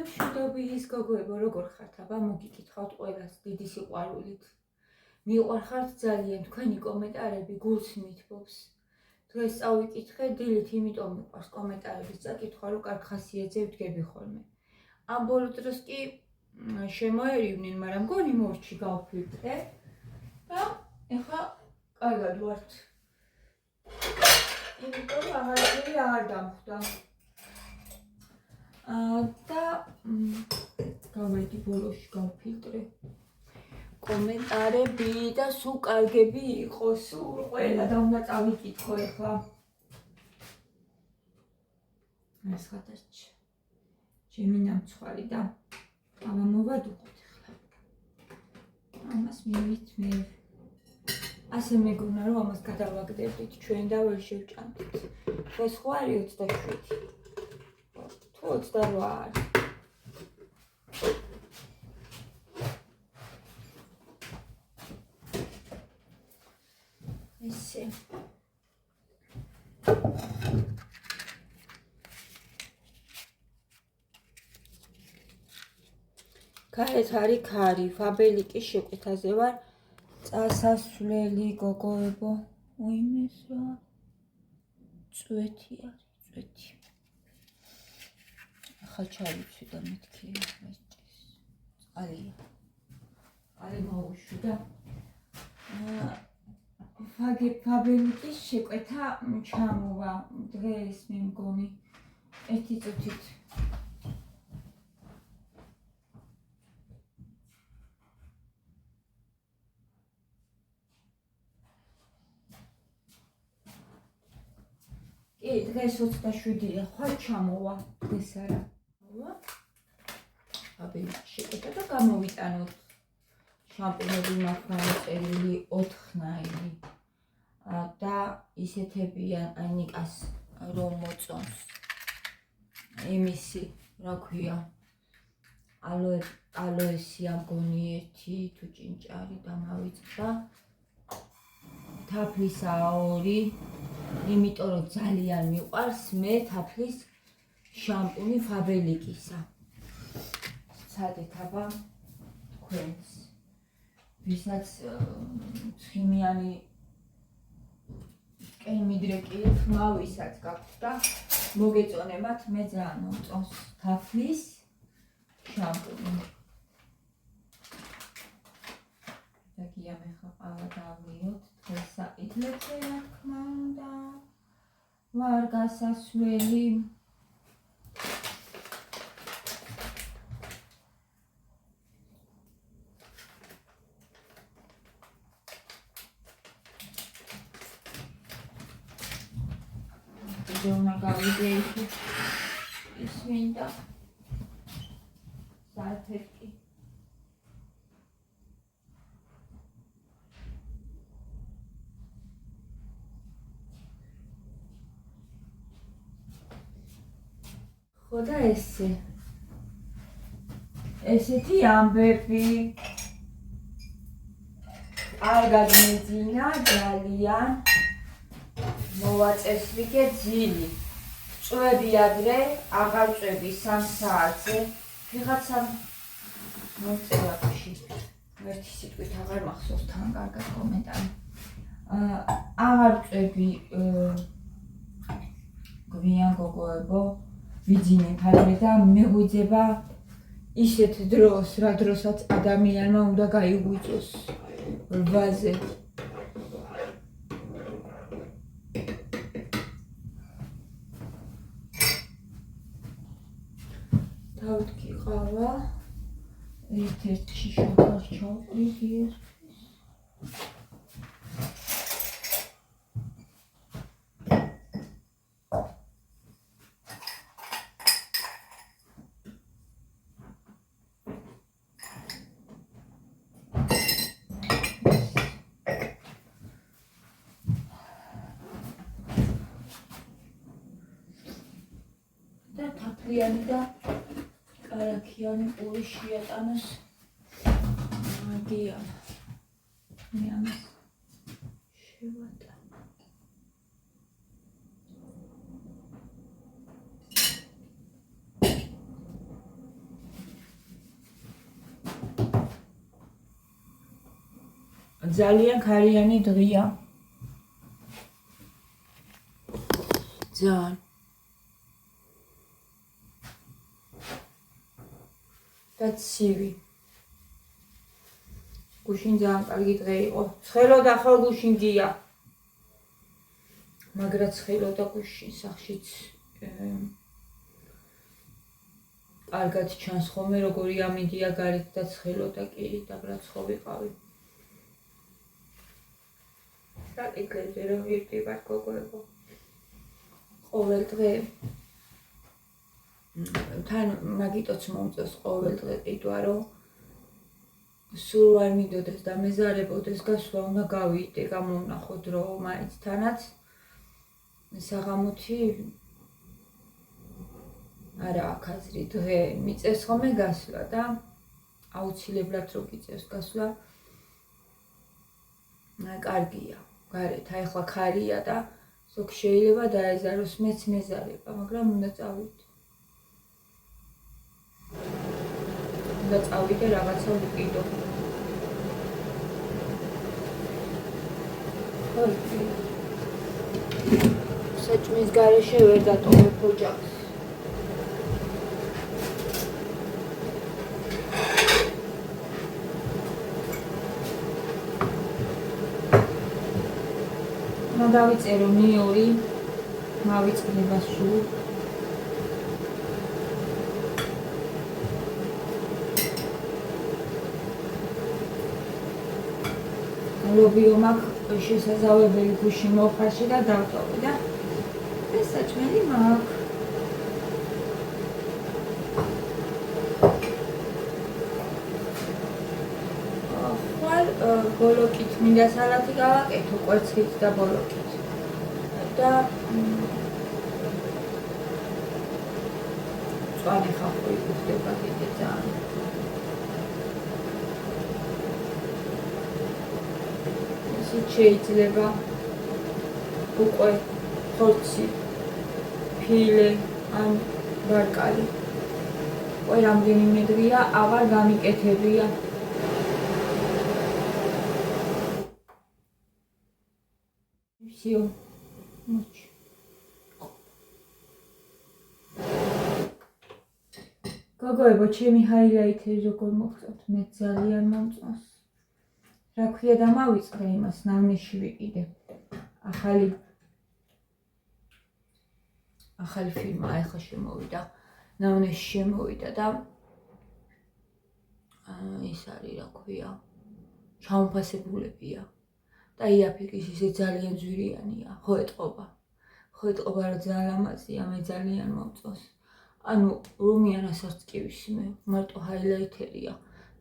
მშვიდობის გოგოებო, როგორ ხართ? აბა მოგიკითხავთ ყველას დიდი სიყვარულით. მიყვარხართ ძალიან თქვენი კომენტარები, გულს მithბობს. დღეს წავიკითხე დილით, იმიტომ მიყვარს კომენტარების წაკითხვა, რომ კარგ ხასიათზე ვდგები ხოლმე. ამ ბოლო დროს კი შემოერივნენ, მაგრამ მგონი მორჩი გავფილტრე და ეხლა კარგად ვართ. იმიტომ აღარაფერი აღარ დამხვდა. და გავედი ბოლოში გავფილტრე კომენტარები და სულ კარგები იყოს, სულ ყველა და უნდა წავიკითხო ეხლა. ეს ხათაშ ჩემი ნამცხვარი და აბა მოვადუხოთ ეხლა. ამას მივით მე. ასე მეგონა რომ ამას გადავაგდებდით ჩვენ და ვერ შევჭამდით. დღეს ხო არის 27. თუ 28 არის. ესე. ქარეთ არის ქარი, ფაბელიკის შეკვეთაზე ვარ. წასასვლელი გოგოებო, უიმეს რა. წვეთი არის, წვეთი. ახლა ჩავიცვი და მეთქი ეს ჭის. წყალია. წყალი მოუშვი და ფაბელიკის შეკვეთა ჩამოვა დღეს მე მგონი 1 წუთით. დღეს 27-ია, ხვალ ჩამოვა, დღეს არა. ფაბელიკის შეკვეთა და გამოვიტანოთ. შამპუნები მაქვს გამოწერილი 4-ნაირი. და ისეთებიან აი ნიკას რომ მოწონს. იმისი, რა ქვია, ალოესია მგონი 1 თუ ჭინჭარი დამავიწყდა. თაფლისაა 2, იმიტომ რომ ძალიან მიყვარს მე თაფლის შამპუნი ფაბელიკისა. ცადეთ აბა თქვენს. ვისაც ცხიმიანი მიდრეკილი ხმა ვისაც გაქვთ და მოგეწონებათ, მე ძალიან მომწონს თაფლის შამპუნი. დაგია მე ხა ყავა დავლიოთ, დღეს საიდლებზე რა თქმა უნდა. ვარ გასასვლელი. უნდა გავიდე ის მინდა საათი. ხო და ესეთი ამბები კარგად მეძინა ძალიან. მოვაწესრიგე ძილი. წვევი ადრე, აღარ წვევი 3 საათზე. ვიღაცა მოწევაში. ერთი სიტყვით აღარ მახსოვს თან კარგად კომენტარი. აღარ წვევი გვიან გოგოებო, ვიძინებ ადრე და მეღვიძება ისეთ დროს, რა დროსაც ადამიანმა უნდა გაიღვიძოს 8-ზე. დავთქი ყავა, ერთ-ერთი შაქარს ჩავყრიდი ერთვის. და თაფლიანი და კარაქიანი პური შეატანოს. მაგია. მე ამას შევატანო. ძალიან ქარიანი დღეა. ძალიან. და ცივი. გუშინ ძალიან კარგი დღე იყო. ცხელოდა ხო გუშინ გია. მაგრამ ცხელოდა გუშინ სახშიც კარგად ჩანს ხოლმე როგორი ამინდია გარეთ და ცხელოდა კი და ბრაცხო ვიყავი. საკითხებზე რომ ვირტივარ გოგოებო. ყოველ დღე თან მაგიტოც მომწონს ყოველ დღე ყიდვა რომ სულ არ მინდოდეს და მეზარებოდეს გასვლა უნდა გავიდე გამოვნახო დრო მაინც თანაც საღამოთი არა აქ აზრი დღე მიწევს ხოლმე გასვლა და აუცილებლად რო გიწევს გასვლა კარგია გარეთ ახლა ქარია და ზოგ შეიძლება დაეზაროს მეც მეზარება მაგრამ უნდა წავიდე და წავიდე რაღაცა ვიყიდო. საჭმის გარეშე ვერ დატოვებ ოჯახს. დავიწერო ნიორი, მავიწყდება სულ. ლობიო მაქვს შესაძლებელი გუშინ მოხარში და დავტოვე და ეს საჭმელი მაქვს. ხვალ ბოლოკით მინდა სალათი გავაკეთო კვერცხით და ბოლოკით და მწვანე ხალხი გიხდება კიდე ძალიან. შეიძლება უკვე ხორცი, ფილე ან ბარკალი. ყველა რამდენიმე დღეა აღარ გამიკეთებია. всё. მოჩი. გოგოებო, ჩემი ჰაილაითერი როგორ მოხდათ? მე ძალიან მომწონს. რა ქვია და მავიწყე იმას ნამნეში ვიყიდე. ახალი ფილმა ახლა შემოვიდა. ნამნეში შემოვიდა და ეს არის რა ქვია. ჩამოფასებულებია. და იაფიკის ისე ძალიან ძვირიანია. ხო ეტყობა რა ძალიან ლამაზია, მე ძალიან მომწონს. ანუ რომიანასაც ტკივის მე მარტო ჰაილაითერია.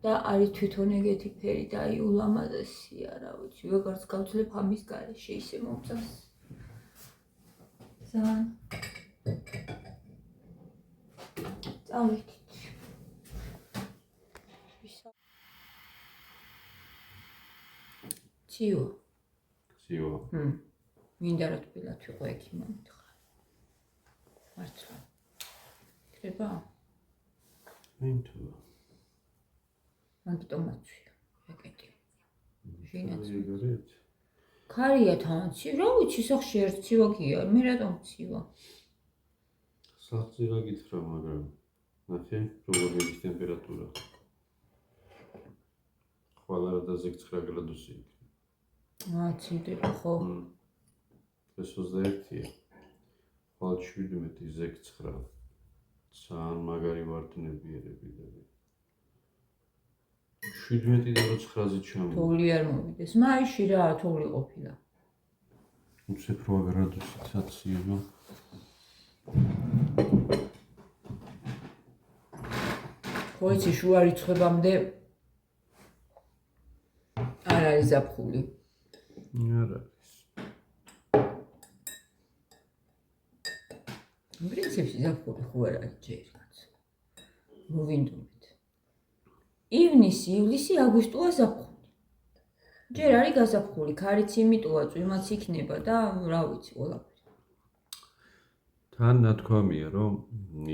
და არის თვითონ ეგეთი ფერი და აი ულამაზესია რა ვიცი ვეღარც გავძლებ ამის გარეშე ისე მომწონს ძალიან წავიდით ციო მინდა რა თბილად ვიყო ექი მომთხარ მართლა ხება მინტო მაგიტო მაცვია ეკეტი ჟინაც გორეთ ქარია თანცი რა ვიცი სახში ერთ ცივა გია მე რატომ ცივა სახში რა გითხრა მაგრამ ნახე როგორი არის ტემპერატურა ხვალ და 9 გრადუსი ცივდება ხო ეს 21-ია ხვალ 17 9 ძალიან მაგარი ვარდნებიერები და 17 და 9-ზე ჩამო. თოვლი არ მოვიდეს. მაიში რა თოვლი ყოფილა. უცებ 8 გრადუსით ციო. ხო იცი შუა რიცხვებამდე არ არის ზაფხული. არ არის. პრინციპში ზაფხული ხო არ არის ჯერ კაც. მოვინდომეთ. ივნისი, ივლისი, აგვისტოა ზაფხული. ჯერ არის გაზაფხული, ქარიც იმიტოა, წვიმაც იქნება და რა ვიცი, ყველაფერი. თან ნათქვამია, რომ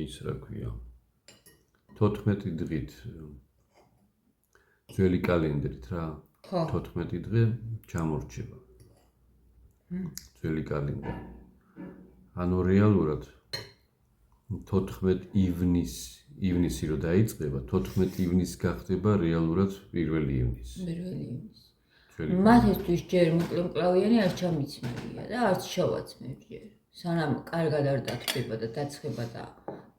ის რა ქვია. 14 დღით ძველი კალენდრით რა, ხო 14 დღე ჩამორჩება. ძველი კალენდარი. ანუ რეალურად 14 ივნისი რო დაიწყება, 14 ივნისს გახდება რეალურად 1 ივნისი. 1 ივნისი. ძველი მათთვის ჯერ მოკლემკლავიანი არ ჩამიცმევია და არც შევაცმევ ჯერ. სანამ კარგად არ დათბება და დაცხება და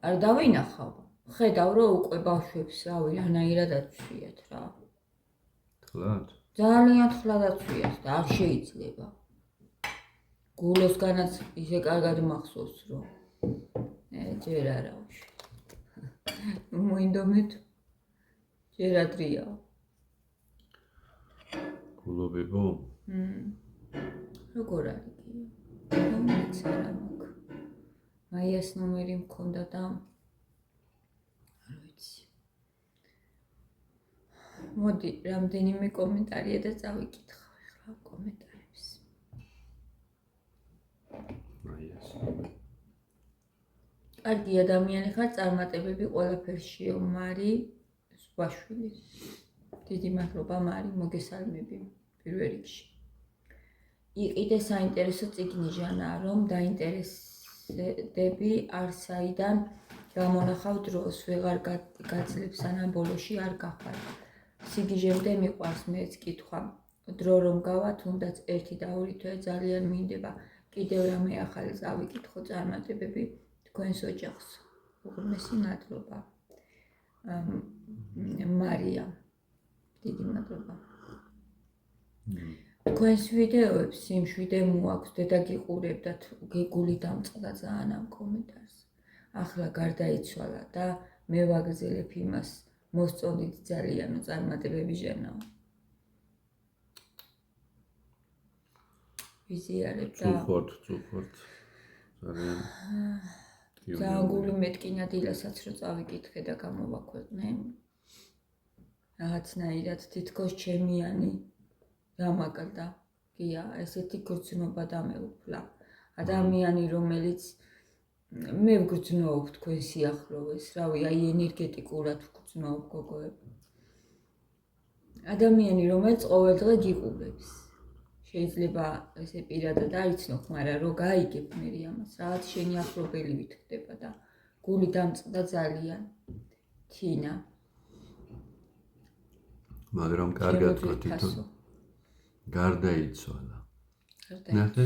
არ დავინახავ. ხედავ რომ უკვე ბავშვებს რავი რანაირად აცვიათ რა. ხლად? ძალიან ხლად აცვიათ და არ შეიძლება. გულოსგანაც ისე კარგად მახსოვს რომ ჯერ არა უშ. მოინდომეთ ჯერ ადრია. გულობებო? როგორ არის კი? რომელიც არა მაქვს. მაიას ნომერი მქონდა და არ ვიცი. მოდი, რამდენიმე კომენტარია და წავიკითხავ ახლა კომენტარებს. მაიას. კარგი ადამიანი ხარ, წარმატებები ყველაფერშიო, მარი ზღვაშვილი. დიდი მადლობა, მარი, მოგესალმები პირველ რიგში. იყიდე საინტერესო წიგნი ჟანაა, რომ დაინტერესდები არსაიდან გამონახავ დროს, ვეღარ გაძლებ სანამ ბოლოში არ გახარ. სიგიჟემდე მიყვარს მეც კითხვა. დრო რომ გავა, თუნდაც 1 და 2 თვე ძალიან მინდება. კიდევ რამე ახალი წავიკითხო წარმატებები თქვენს ოჯახს. უღრმესი მადლობა. მარია. დიდი მადლობა. თქვენს ვიდეოებს სიმშვიდე მოაქვს, დედა გიყურებდა, გული დამწყდა ძალიან ამ კომენტარს. ახლა გარდაიცვალა და მე ვაგრძელებ იმას, მოსწონდით ძალიანო წარმატებები ჟენაო. ვიზიარებ და წუხორთ. ძალიან ძალიან გული მეტკინა დილასაც რო წავიკითხე და გამოვაქვეყნე. რაღაცნაირად თითქოს ჩემიანი დამაგდა. გია, ესეთი გრძნობა დამეუფლა. ადამიანი, რომელიც მე ვგრძნობ თქვენ სიახლოვეს, რავი, აი ენერგეტიკურად ვგრძნობ გოგოები. ადამიანი, რომელიც ყოველ დღე გიყურებს. შეიძლება ესე პირადად არ იცნობ, მაგრამ რო გაიგებ მე ამას, რაღაც შენი ახლობელი ვითქდება და გული დამწყდა ძალიან. თინა. მაგრამ კარგად თქვა თვითონ. გარდაიცვალა. ნახე,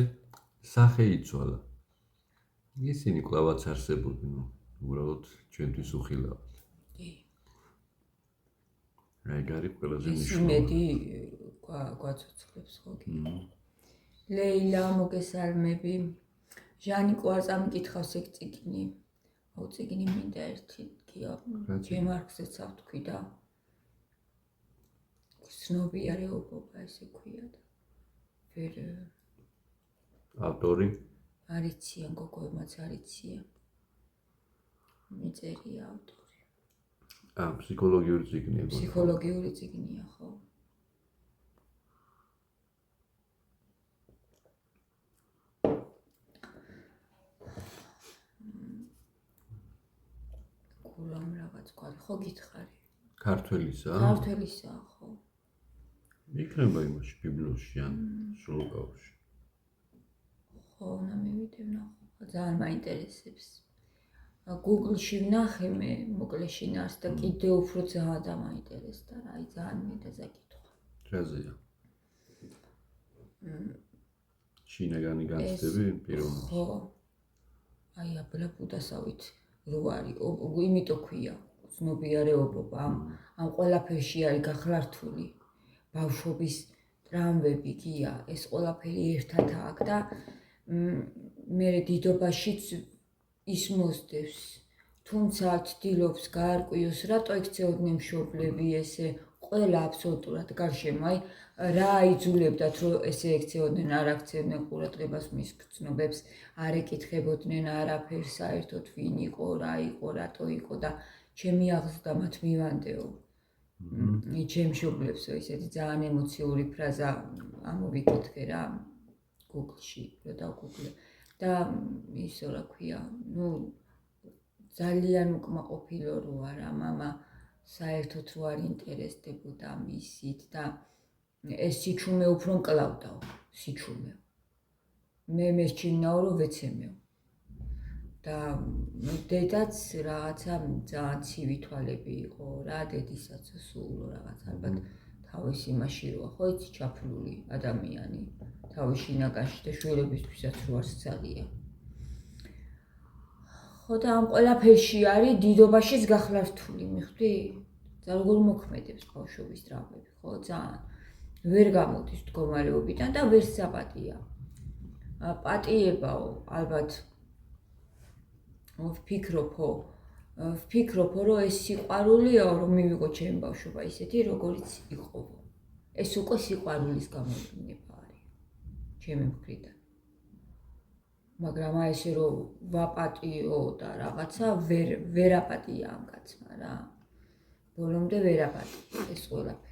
სახე იცვალა. ისინი კლავაც არსებობენ, უბრალოდ ჩვენთვის უხილავად. კი. ეგ არის ყველაზე ის მნიშვნელოვანი. მედი გვაცოცხლებს ხო კი. ლეილა, მოგესალმები. ჟანიკო არ წამიკითხავს ეგ წიგნი. აუ წიგნი მინდა ერთი გია. ჩემ არქზეც ავთქვი და ცნობიერება ესე ქვია და ვერ ავტორი არიციან გოგოებმაც არიციან. მიწერია ავტორი. ფსიქოლოგიური წიგნია. ფსიქოლოგიური წიგნია ხო? გულამ რაღაც ყარი ხო გითხარი? ქართველისაა? ქართველისაა ხო? იქნება იმაში ბიბლიოში ან სრულკავშირში. ხო, უნდა მივიდე ვნახო. ძალიან მაინტერესებს. Google-ში ვნახე მე მოკლე შინაარს და კიდევ უფრო ძალიან დამაინტერესდა რა, აი ძალიან მინდა ზაკითხვა. რაზეა? შინაგანი განცდები პიროვნების. ხო. აი აბლა ბუდასავით რო არის, იმიტომ ქვია, ცნობიერება ამ ყველაფერში არის გახლართული. ბავშვობის ტრამვები გია, ეს ყველაფერი ერთად აქვს და მე დიდობაშიც ის მოსდევს. თუმცა ცდილობს გაარკვიოს, რატო ექცეოდნენ მშობლები ესე ყველა აბსოლუტურად გარშემო, აი რა აიძულებდათ, რომ ესე ექცეოდნენ, არ აქცევდნენ ყურადღებას მის გრძნობებს, არ ეკითხებოდნენ არაფერს საერთოდ ვინ იყო, რა იყო, რატო იყო და ჩემი აღზრდა მათ მივანდეო. ჩემ მშობლებსო ისეთი ძალიან ემოციური ფრაზა ამოვიკითხე რა Google-ში რო დავგუგლე და ისო რა ქვია, ძალიან უკმაყოფილო რო არა მამა საერთოდ რო არ ინტერესდებოდა მისით და ეს სიჩუმე უფრო მკლავდაო, სიჩუმე. მე მესჩინაო, რომ ვეცემეო. და დედაც რაღაცა ძალიან ცივი თვალები იყო რა, დედისაც სულ რაღაც ალბათ თავის იმაში როა, ხო იცი ჩაფლული ადამიანი, თავის შინაგანში და შვილებისთვისაც რო არც ძალია. ხო და ამ ყველაფერში არის დიდობაშიც გახლა რთული, მიხვდი? და როგორ მოქმედებს ბავშვობის ტრავმები, ხო, ძალიან ვერ გამოდის მდგომარეობიდან და ვერ საპატია. პატიებაო, ალბათ ვფიქრობ, რომ ეს სიყვარულიო, რომ მივიღო ჩემი ბავშვობა ისეთი, როგორიც იყო. ეს უკვე სიყვარულის გამოვლინება არის, ჩემი მხრიდან. მაგრამ აი ესე რომ ვაპატიო და რაღაცა ვერ აპატია ამ კაცმა რა. ბოლომდე ვერ აპატია ეს ყველაფერი.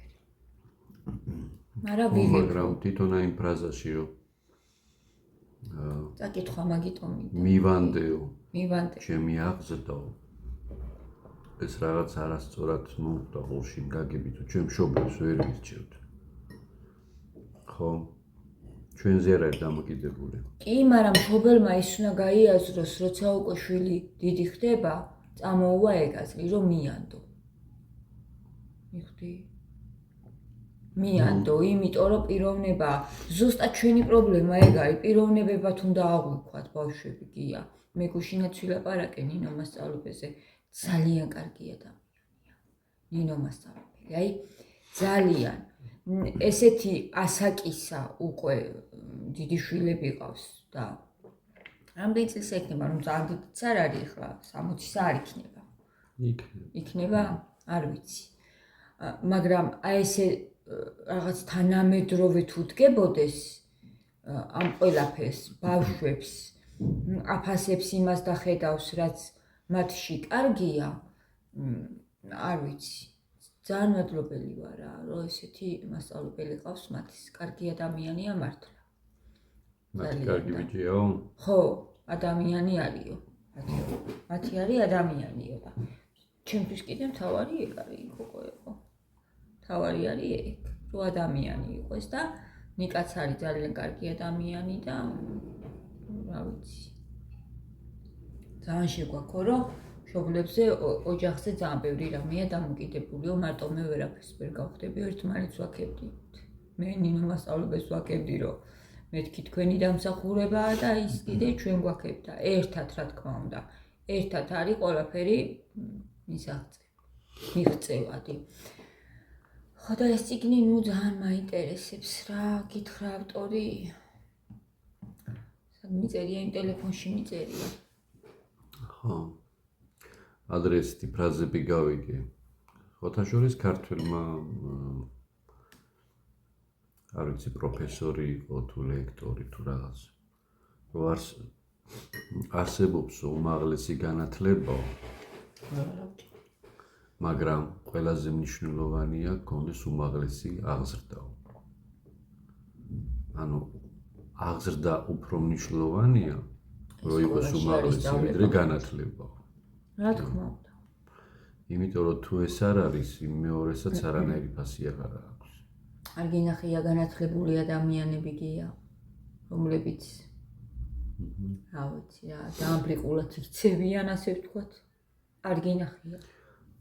მაგრამ თვითონ აი ფრაზაში რომ წაკითხვა მაგიტომ მივანდეო ჩემი აღზრდაო ეს რაღაც არასწორად მოხდა გულში გაგები თუ ჩვენ მშობლებს ვერ ვირჩევთ ხო ჩვენზე არ არის დამოკიდებული კი მაგრამ მშობელმა ის უნდა გაიაზროს როცა უკვე შვილი დიდი ხდება წამოუვა ეგაზრი რომ მიანდო მიხვდი მიანდო, იმიტომ რომ პიროვნება ზუსტად ჩვენი პრობლემა ეგ არის, პიროვნებებად უნდა აღვიქვათ ბავშვები გია. მე გუშინაც ვილაპარაკე ნინო მასწავლებელზე, ძალიან კარგი ადამიანია. ნინო მასწავლებელი, აი ძალიან ესეთი ასაკისა უკვე დიდი შვილები ყავს და რამდენი წელს ექნება, რომ ძალიან დიდიც არ არის ახლა, 60-ისა არ იქნება. იქნება? არ ვიცი. მაგრამ აი ესე რაღაც თანამედროვე თუ დგებოდეს ამ ყველაფერს ბავშვებს აფასებს იმას და ხედავს რაც მათში კარგია არ ვიცი ძალიან მადლობელი ვარ რა რომ ესეთი მასწავლებელი ყავს მათის კარგი ადამიანია მართლა მათი კარგი ბიჭიაო ხო ადამიანი არისო მათი არის ადამიანიო და ჩემთვის კიდე მთავარი ეგ არის იყო თავარი არის ეგ, რომ ადამიანი იყოს და ნიკაც არის ძალიან კარგი ადამიანი და რა ვიცი. ძალიან შეგვაქო, რომ მშობლებზე ოჯახზე ძალიან ბევრი რამეა დამოკიდებულიო, მარტო მე ვერაფერს ვერ გავხდები, ერთმანეთს ვაკებდი. მე ნინო მასწავლებელს ვაკებდი, რომ მეთქი თქვენი დამსახურებაა და ის კიდე ჩვენ გვაქებთ და ერთად რა თქმა უნდა, ერთად არის ყველაფერი მიღწევადი. ხო და ეს წიგნი ნუ ძალიან მაინტერესებს რა, გითხრა ავტორი. სად მიწერია იმ ტელეფონში მიწერია. ხო. ადრესითი ფრაზები გავიგე. ხოთაშორის ქართველმა არ ვიცი პროფესორი იყო თუ ლექტორი თუ რაღაც. რო არსებობს უმაღლესი განათლება. მაგრამ ყველაზე მნიშვნელოვანია გქონდეს უმაღლესი აღზრდაო. ანუ აღზრდა უფრო მნიშვნელოვანია, რომ იყოს უმაღლესი ვიდრე განათლება. რა თქმა უნდა. იმიტომ რომ თუ ეს არ არის, იმ მეორესაც არანაირი ფასი აღარ აქვს. არ გინახია განათლებული ადამიანები გია, რომლებიც რა ვიცი რა, დაამბრიყულად რცევიან ასე ვთქვათ. არ გინახია.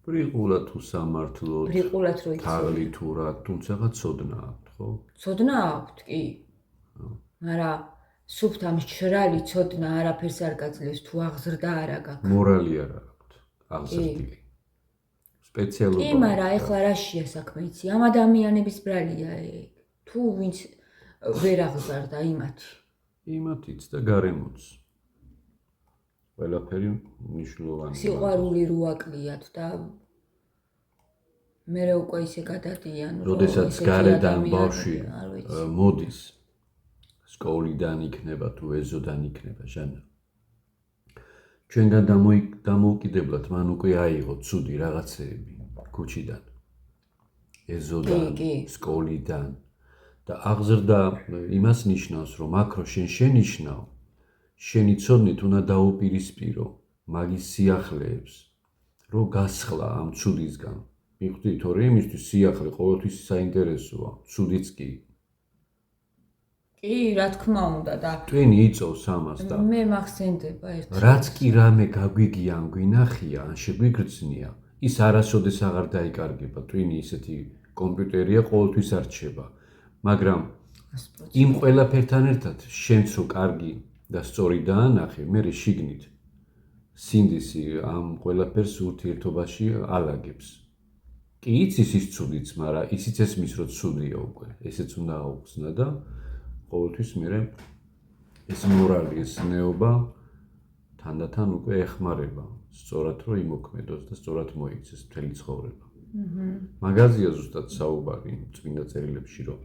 ბრიყულად თუ სამართლოდ, ბრიყულად რო იცი. თაღლითურად, თუმცა ცოდნა აქვთ, ხო? ცოდნა აქვთ, კი. მაგრამ სუფთ ამ შრალი ცოდნა არაფერს არ გაძლევს თუ აღზრდა არ აქვს. მორალი არ აქვთ, აღზრდილი. სპეციალობა. კი, მაგრამ ეხლა რაშია საქმე იცი? ამ ადამიანების ბრალია ეგ. თუ ვინც ვერ აღზარდა იმათი. იმათიც და გარემოც. ყველაფერი მნიშვნელოვანია. სიყვარული რო აკლიათ და მე უკვე ისე გადადიან, რომ როდესაც გარედან ბავშვი მოდის სკოლიდან იქნება თუ ეზოდან იქნება ჟანა. ჩვენგან დამოუკიდებლად მან უკვე აიღო ცუდი რაღაცეები ქუჩიდან. ეზოდან, სკოლიდან და აღზრდა იმას ნიშნავს, რომ აქ რო შენ შენიშნავ შენი ცოდნით უნდა დაუპირისპირო მაგის სიახლეებს, რომ გასხლა ამ ცუდისგან მიხვდით, თორე იმისთვის სიახლე ყოველთვის საინტერესოა, ცუდიც კი. კი, რა თქმა უნდა და ტვინი იწოვს ამას და მე მახსენდება ერთ რაც კი რამე გაგვიგია ან გვინახია, ან შეგვიგრძნია, ის არასოდეს აღარ დაიკარგება. ტვინი ისეთი კომპიუტერია, ყოველთვის არ რჩება. მაგრამ იმ ყველაფერთან ერთად შენც რო კარგი და სწორი დაანახე, მე შიგნით სინდისი ამ ყველაფერს ურთიერთობაში ალაგებს. კი იცის ის ცუდიც, მაგრამ ისიც ესმის, რომ ცუდია უკვე. ესეც უნდა აუხსნა და ყოველთვის მე ეს მორალი, ეს ნეობა თანდათან უკვე ეხმარება, სწორად რომ იმოქმედოს და სწორად მოიქცეს მთელი ცხოვრება. მაგაზია ზუსტად საუბარი წმინდა წერილებში, რომ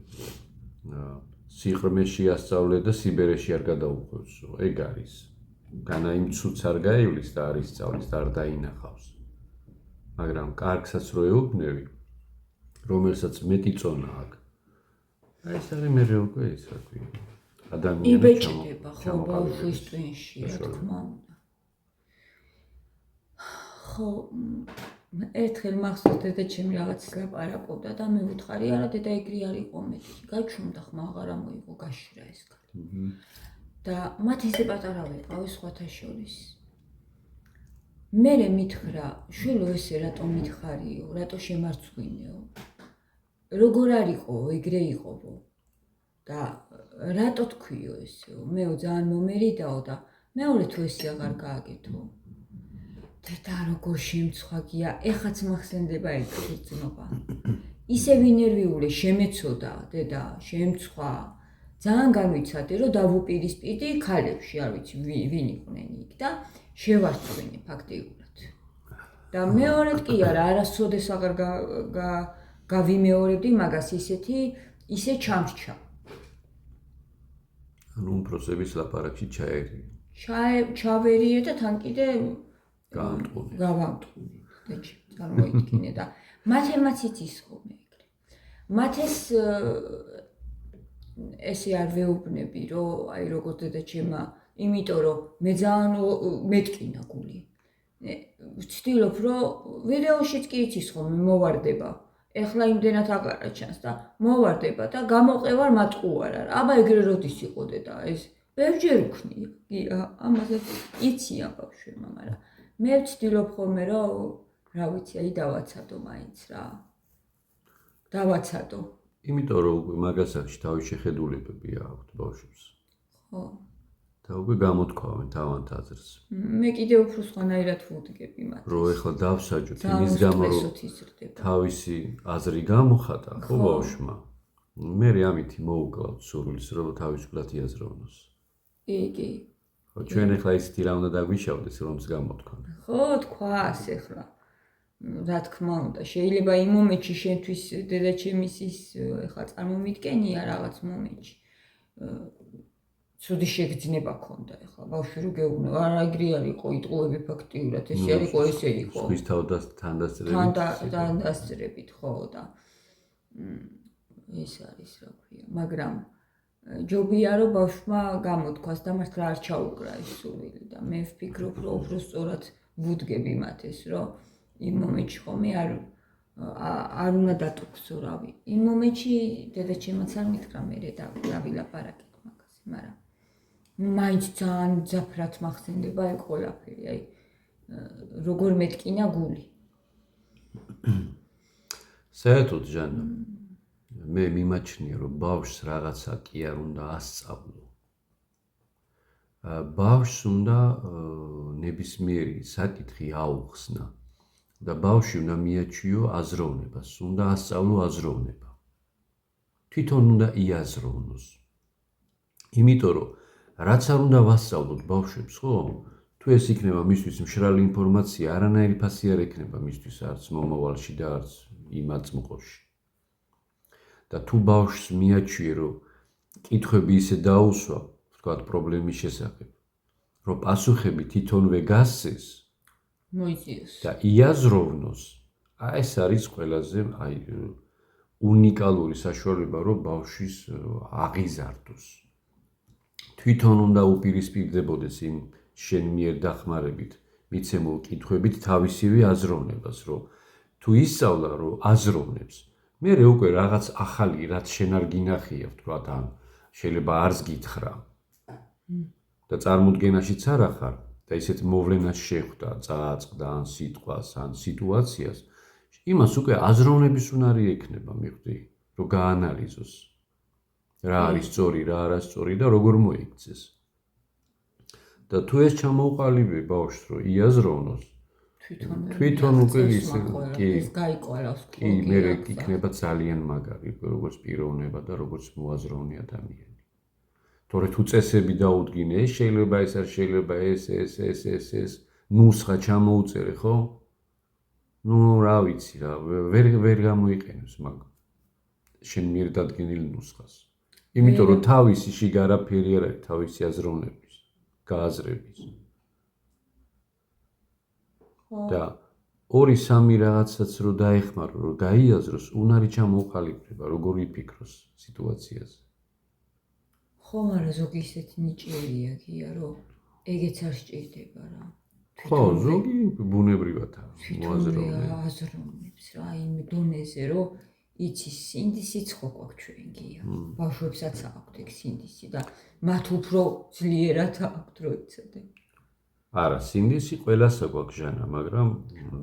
სიღრმეში ასწავლე და სიბერეში არ გადაუხვევსო. ეგ არის. განა იმ ცუდს არ გაივლის და არ ისწავლის და არ დაინახავს. მაგრამ კარგსაც რო ეუბნევი, რომელსაც მეტი წონა აქვს. აი ეს არის მე უკვე ის რა ქვია. ადამიანი იბეჭდება ხო ბავშვის ტვინში, რა თქმა უნდა. ხო, ერთხელ მახსოვს დედაჩემი რაღაცის ლაპარაკობდა და მე ვუთხარი, არა დედა ეგრე არ იყო მეტი. გაჩვენდა ხმა აღარ ამოიღო, გაშირა ეს კაცი. და მათ ისე პატარა ვიყავი სხვათა შორის. მერე მითხრა, შვილო ესე რატომ მითხარიო, რატო შემარცხვინეო? როგორ არისო, ეგრე იყობო. და რატო თქვიო ესეო? მეო ძალიან მომერიდაო და მეორე თუ ესე აღარ გააკეთო. დედა როგორ შემცხვაგია, ეხაც მახსენდება ეგ გრძნობა. ისე ვინერვიულე შემეცოდა, დედა, შემცხვა. ძალიან განვიცადე, რომ დავუპირისპირდი ქალებში, არ ვიცი ვინ იყვნენ იქ და შევარცხვინე ფაქტიურად. და მეორედ კი არა, არასოდეს აღარ გავიმეორებდი მაგას ისე ჩამრჩა. ანუ უმპროსების ლაპარაკში ჩაერია. ჩავერიე და თან კიდე გავამტყუნე. დეჩი, წარმოიდგინე და მათემაც იცის ხოლმე ეგრე. მათეს ესე არ ვეუბნები, რომ აი როგორც დედაჩემა, იმიტომ რომ მე ძალიან მეტკინა გული. ვცდილობ, რომ ვიდეოშიც კი იცის ხოლმე მოვარდება. ეხლა იმდენად აღარა ჩანს და მოვარდება და გამოყევარ მატყუარა. აბა ეგრე როდის იყო დედა ეს? ბევრჯერ ვქნია. კი რა, ამაზე იციან ბავშვებმა, მაგრამ მე ვცდილობ ხოლმე, რომ რა ვიცი, აი დავაცადო მაინც რა. დავაცადო. იმიტომ რომ უკვე მაგასაკში თავის შეხედულებები აქვთ ბავშვებს. ხო. და უკვე გამოთქვამენ თავიანთ აზრს. მე კიდე უფრო სხვანაირად ვუდგები მათ. რომ ეხლა დავსაჯოთ იმის გამო, რომ თავისი აზრი გამოხატა, ხო ბავშვმა. მე ამით მოუკლავთ სურვილს, რომ თავისუფლად იაზროვნოს. კი. ხო, ჩვენ ეხლა ისეთი რა უნდა დაგვიშავდეს, რომც გამოთქვამენ. ხო, თქვას ეხლა. რა თქმა უნდა, შეიძლება იმ მომენტში შენთვის დედაჩემის ის ეხლა წარმომიდგენია რაღაც მომენტში. ცუდი შეგრძნება ქონდა ეხლა ბავშვი რო გეუბნო, არა ეგრე არ იყო, იტყუები ფაქტიურად, ესე არ იყო, ესე იყო. ხვის თანდასწრებით. თანდასწრებით, ხო და ეს არის რა ქვია, მაგრამ ჯობია რომ ბავშვმა გამოთქვას და მართლა არ ჩაუკრა ეს სურვილი და მე ვფიქრობ, რომ უფრო სწორად ვუდგები მათ ეს, რომ იმ მომენტში ხომე არ უნდა დატოქცო რავი. იმ მომენტში დედაჩემაც არ მითხრა მე რა ვილაპარაკეთ მაგაზე, მაგრამ მაინც ძალიან ძაფრად მახსენდება ეგ ყველაფერი, აი როგორ მეტკინა გული. საერთოდ ჟანა, მე მიმაჩნია, რომ ბავშვს რაღაცა კი არ უნდა ასწავლო. ბავშვს უნდა ნებისმიერი საკითხი აუხსნა და ბავშვი უნდა მიაჩიო აზროვნებას, უნდა ასწავლო აზროვნება. თვითონ უნდა იაზროვნოს. იმიტომ რომ რაც არ უნდა ვასწავლოთ ბავშვებს, ხო? თუ ეს იქნება მისთვის მშრალი ინფორმაცია, არანაირი ფასი არ ექნება მისთვის არც მომავალში და არც იმ აწმყოში. და თუ ბავშვს მიაჩვიე, რომ კითხვები ისე დაუსვა, ვთქვათ, პრობლემის შესახებ, რომ პასუხები თვითონვე გასცეს, მოიწიოს და იაზროვნოს, ეს არის ყველაზე უნიკალური საშუალება, რომ ბავშვის აღიზარდოს. თვითონ უნდა უპირისპირდებოდეს იმ შენ მიერ დახმარებით, მიცემულ კითხვებით თავისივე აზროვნებას, რომ თუ ისწავლა რომ აზროვნებს მე უკვე რაღაც ახალი რაც შენ არ გინახია ვთქვათ ან შეიძლება არც გითხრა და წარმოდგენაშიც არ ახარ და ისეთ მოვლენას შეხვდა წააწყდა ან სიტყვას ან სიტუაციას იმას უკვე აზროვნების უნარი ექნება მიხვდი რომ გაანალიზოს რა არის სწორი რა არასწორი და როგორ მოიქცეს და თუ ეს ჩამოუყალიბე ბავშვს რომ იაზროვნოს თვითონ უკვე ის გაიყვარავს კი მე იქნება ძალიან მაგარი როგორც პიროვნება და როგორც მოაზროვნე ადამიანი თორე თუ წესები დაუდგინე ეს შეიძლება ეს არ შეიძლება ეს ნუსხა ჩამოუწერე ხო ნუ რა ვიცი რა ვერ გამოიყენებს მაგ შენ მიერ დადგენილ ნუსხას იმიტომ რომ თავისი შიგარაფერი არ არის თავისი აზროვნების გააზრების და 2-3 რაღაცაც რო დაეხმარო რომ გაიაზროს უნარი ჩამოუყალიბება როგორ იფიქროს სიტუაციაზე ხო მაგრამ ზოგი ისეთი ნიჭიერია გია რომ ეგეც არ სჭირდება რა ხო ზოგი ბუნებრივად აზროვნებს რა იმ დონეზე რომ იცის სინდისიც ხო გვაქვს ჩვენ გია ბავშვებსაც აქვთ ეგ სინდისი და მათ უფრო ძლიერად აქვთ რო იცოდე არა სინდისი ყველასა გვაქვს ჟანა მაგრამ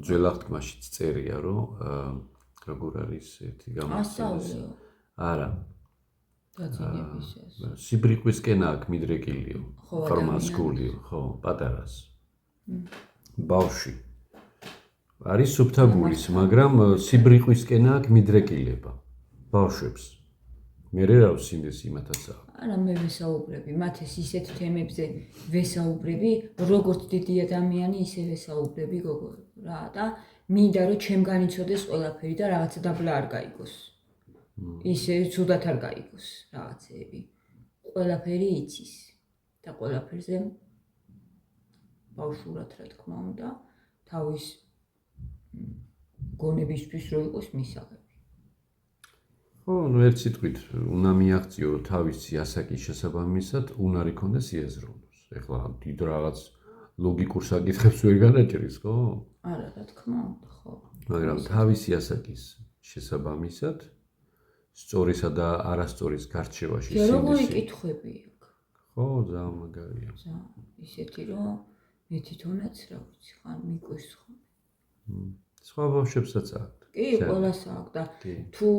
ძველახტმაშიც წერია რომ როგორ არის ერთი გამოსწორებული არა სიბრიყვისკენ აქ მიდრეკილიო ფორმასკულიო ხო პატარას ბავში არის სუფთა გულის მაგრამ სიბრიყვისკენ აქ მიდრეკილება ბავშვებს მე რა სინდისი იმათაც არა მე ვესაუბრები მათ ეს ისეთ თემებზე ვესაუბრები როგორც დიდი ადამიანი ისე ვესაუბრები გოგო რა და მინდა რომ ჩემგან იცოდეს ყველაფერი და რაღაცა დაბლა არ გაიგოს ისე ცუდად არ გაიგოს რაღაცეები ყველაფერი იცის და ყველაფერზე ბავშვურად რა თქმა უნდა თავის გონებისთვის რო იყოს მისაღები ხო, ну ერთ სიტყვით უნდა მიაღწიო რომ თავისი ასაკის შესაბამისად უნარი ქონდეს იაზროვნოს. ეხლა დიდ რაღაც ლოგიკურ საკითხებს ვერ განაჭრის, ხო? არა, რა თქმა უნდა, ხო. მაგრამ თავისი ასაკის შესაბამისად სწორისა და არასწორის გარჩევაში სინდისი. როგორი კითხვები აქ? ხო, ძალიან მაგარია. ისეთი რომ მე თვითონაც რა ვიცი, ხან მიყვეს ხო. სხვა ბავშვებსაც აქვს. კი, ყველას აქვს და თუ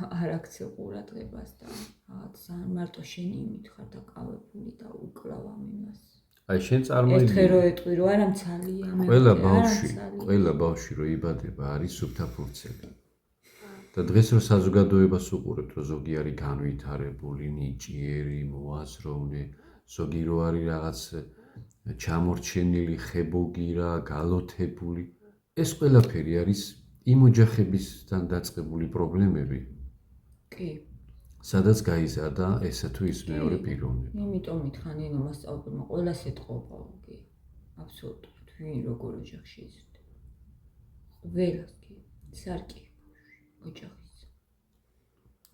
არ აქცევ ყურადღებას და რაღაც მარტო შენი იმითხარ და კავებული და უკლავ ამ იმას. აი შენ წარმოიდგინე. ერთხელ რო ეტყვი რომ არა მცალია, მე ყველა ბავშვი რო იბადება არის სუფთა ფურცელი. და დღეს რო საზოგადოებას უყურებთ რომ ზოგი არის განვითარებული, ნიჭიერი, მოაზროვნე, ზოგი რო არის რაღაც ჩამორჩენილი, ხებოგი რა, გალოთებული. ეს ყველაფერი არის იმ ოჯახებისგან დაწყებული პრობლემები. კი. სადაც გაიზარდა ესა თუ ის მეორე პიროვნება. იმიტომ მითხარ ნინო მასწავლებელმა ყველას ეთყობა კი. აბსოლუტურად ვინ როგორ ოჯახში იზრდება. ყველას კი. სარკი ოჯახის.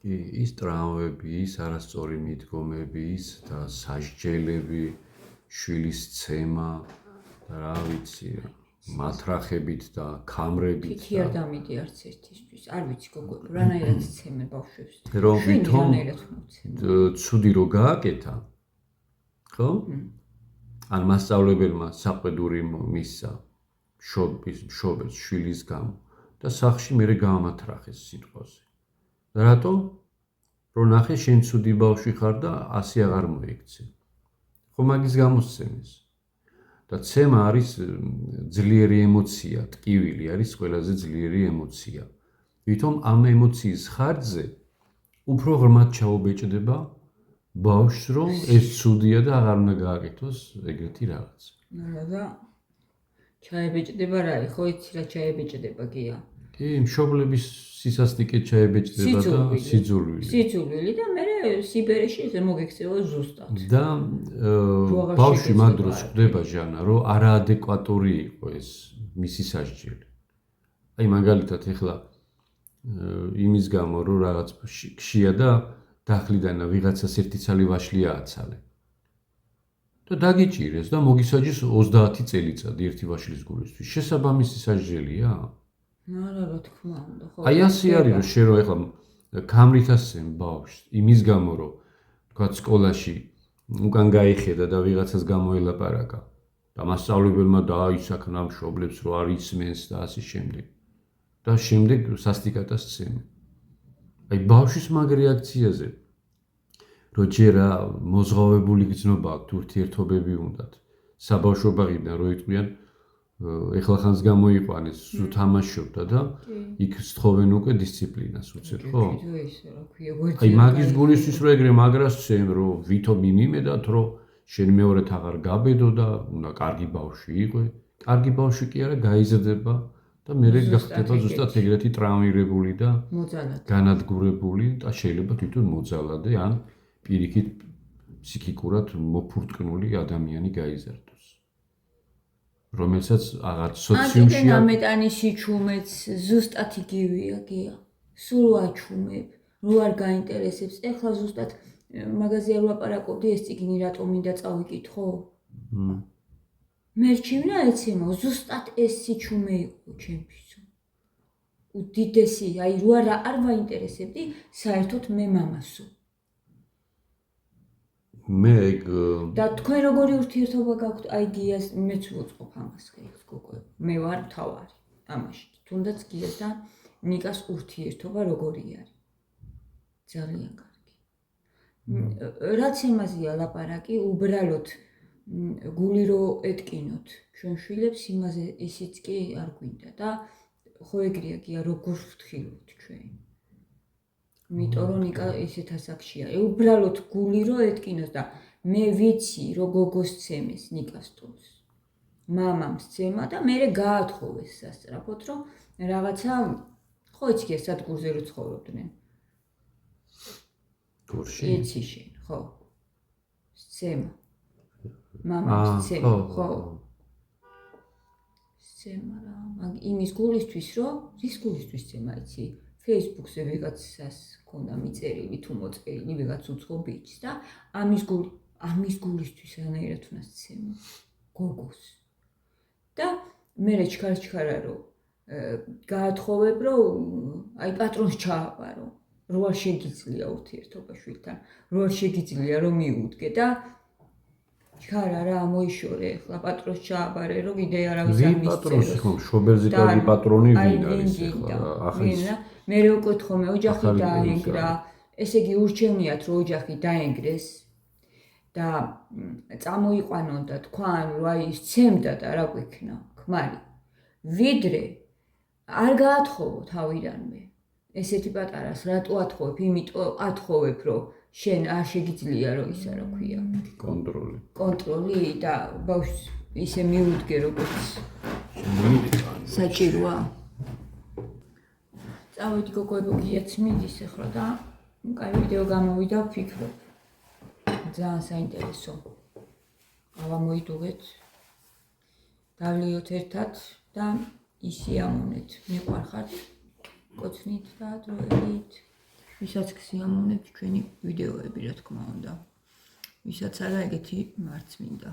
კი, ის ტრაუმები, ის არასწორი მიდგომები, ის და სასჯელები, შვილის ცემა და რა ვიცი მათრახებით და ქამრებით და არ დამიდი არც ერთისთვის. არ ვიცი გოგო, რანაირად ცემენ ბავშვებს. რომ ვითომ ცუდი რო გააკეთა. ხო? ან მასწავლებელმა საყვედური მისცა შობელს შვილის გამო და სახში მერე გაამათრახეს სიტყვაზე. რატო? რომ ნახე შენ ცუდი ბავშვი ხარ და ასე აღარ მოიქცე. ხო მაგის გამოსცემეს. და ცემა არის ძლიერი ემოცია, ტკივილი არის ყველაზე ძლიერი ემოცია. ვითომ ამ ემოციის ხარჯზე უფრო ღრმად ჩაუბეჭდება ბავშვს, რომ ეს ცუდია და აღარ უნდა გააკეთოს ეგრეთი რაღაც. და ჩაებეჭდება რა, ხო იცი რა ჩაებეჭდება გია? კი, მშობლების სისასტიკე ჩაებეჭდება და სიძულვილი. სიძულვილი და მე სიბერეში ესე მოგექცევა ზუსტად. და ბავშვი მაგ დროს ხვდება ჟანა, რომ არაადეკვატური იყო ეს მისი სასჯელი. აი მაგალითად ეხლა იმის გამო რომ რაღაც ქშია და დახლიდან ვიღაცას ერთი ცალი ვაშლი ააცალე. და დაგიჭირეს და მოგისაჯეს 30 წელიწადი ერთი ვაშლის გულისთვის. შესაბამისი სასჯელია? არა რა თქმა უნდა ხო აი ასე არის რომ შენ რომ ეხლა კამრით ასწენ ბავშვს იმის გამო რომ თქვა სკოლაში უკან გაიხედა და ვიღაცას გამოელაპარაკა და მასწავლებელმა დააისახნა მშობლებს რომ არ ისმენს და ასე შემდეგ და შემდეგ სასტიკადას წემი აი ბავშვის მაგ რეაქციაზე რომ ჯერა მოზღავებული გრძნობა აქვს ურთიერთობები უნდათ საბავშვო ბაღიდან რო იტყვიან ეხლა ხანს გამოიყვანეს სულ თამაშობდა და იქ სთხოვენ უკვე დისციპლინას უცებ ხო? აი მაგის გულისთვის რომ ეგრე მაგრას წენ რომ ვითომ იმიმედათ რომ შენ მეორედ აღარ გაბედო და უნდა კარგი ბავშვი იყო კარგი ბავშვი კი არა გაიზრდება და მე გახდება ზუსტად ეგრეთი ტრავმირებული და განადგურებული და შეიძლება თვითონ მოძალადე ან პირიქით ფსიქიკურად მოფურტკნული ადამიანი გაიზარდოს რომელსაც აღარ სოციუმში ამეტანი სიჩუმეც ზუსტად იგივეა გია სულ აჩუმებ რო არ გაინტერესებს ეხლა ზუსტად მაგაზე არ ვაპარაკობდი ეს წიგნი რატომ მინდა წავიკითხო მე რჩივნა ეცემო ზუსტად ეს სიჩუმე იყო ჩემთვის უდიდესი აი რო არ ვაინტერესებდი საერთოდ მე მამასო მე და თქვენ როგორი ურთიერთობა გაქვთ აი გიას მეც ვუწყობ ამას ხეიქს გოგო მე ვარ მთავარი ამაში თუნდაც გიას და ნიკას ურთიერთობა როგორი არის ძალიან კარგი რაც იმაზეა ლაპარაკი უბრალოდ გული რო ეტკინოთ ჩვენ შვილებს იმაზე ისიც კი არ გვინდა და ხო ეგრეა გია როგორ ვფრთხილობთ ჩვენ იმიტომ რომ ნიკა ისეთ ასაკშია უბრალოდ გული რო ეტკინოს და მე ვიცი რომ გოგოს ცემეს ნიკას ტოლს მამამ სცემა და მე გაათხოვეს სასწრაფოდ რომ რაღაცა ხო იცი სადგურზე რო ცხოვრობდნენ გურში იცი შენ ხო სცემა მამამ სცემა ხო სცემა რა მაგ იმის გულისთვის რომ რის გულისთვის სცემა იცი Facebook-ზე ვიღაცას ქონდა მიწერილი თუ მოწერილი ვიღაც უცხო ბიჭს და ამის გულისთვის რანაირად უნდა სცემა გოგოს და მე ჩქარა რომ გაათხოვებ რომ აი პატრონს ჩააბარო რო არ შეგიძლია ურთიერთობა შვილთან რო არ შეგიძლია რომ მიუდგე და ჩქარა რა მოიშორე ახლა პატრონს ჩააბარე რომ კიდე არავის არ მისწეროს პატრონს ხო შობელზე კარგი პატრონი ვინ არის ახლა მე რო ვკითხომე ოჯახი დაენგრა ესე იგი ურჩევნიათ რომ ოჯახი დაენგრეს და წამოიყვანონ და თქვან რომ აი სცემდა და რა გვექნა ქმარი ვიდრე არ გაათხოვო თავიდანვე ესეთი პატარას რატო ათხოვებ იმიტომ ათხოვებ რომ შენ არ შეგიძლია რომ ისა რა ქვია კონტროლი და ბავშვს ისე მიუდგე როგორც საჭიროა წავედი გოგოებო გიაც მიდის ახლა და კაი ვიდეო გამოვიდა ვფიქრობ ძალიან საინტერესო ავამოიდუღეთ დავლიოთ ერთად და ისიამოვნეთ მიყვარხართ კოცნით და დროებით ვისაც გსიამოვნებთ ჩვენი ვიდეოები რა თქმა უნდა ვისაც არა ეგეთი მარც მინდა